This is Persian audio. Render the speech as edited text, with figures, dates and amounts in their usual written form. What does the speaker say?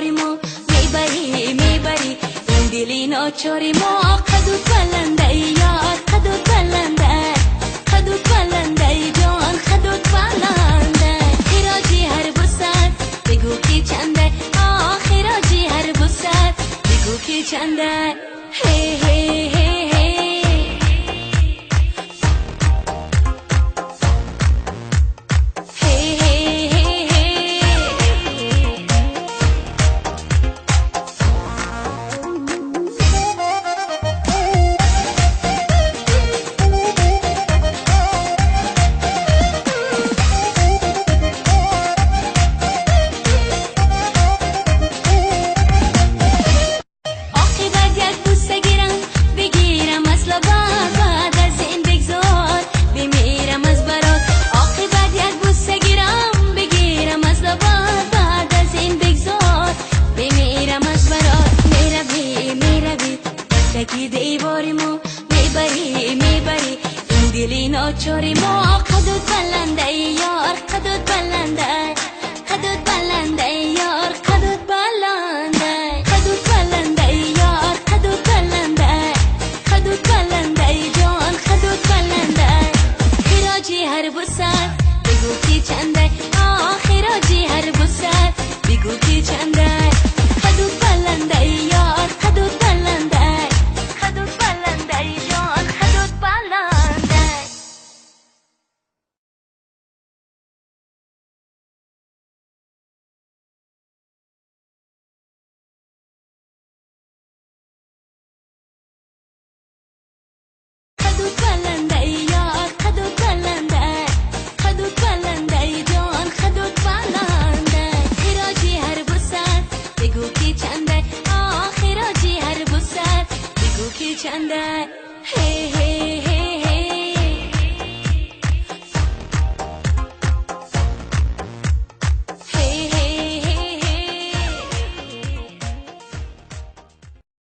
دیواری ما میبری این دلی ناچاری ما قدود بلنده یار قدود بلنده قدود بلنده جان قدود بلنده خراجی هر بسر بگو کی چنده خراجی هر بسر بگو کی چنده هی هی هی هی دیواری ما میبری این دلی ناچاری ما قدود بلنده یار قدود بلنده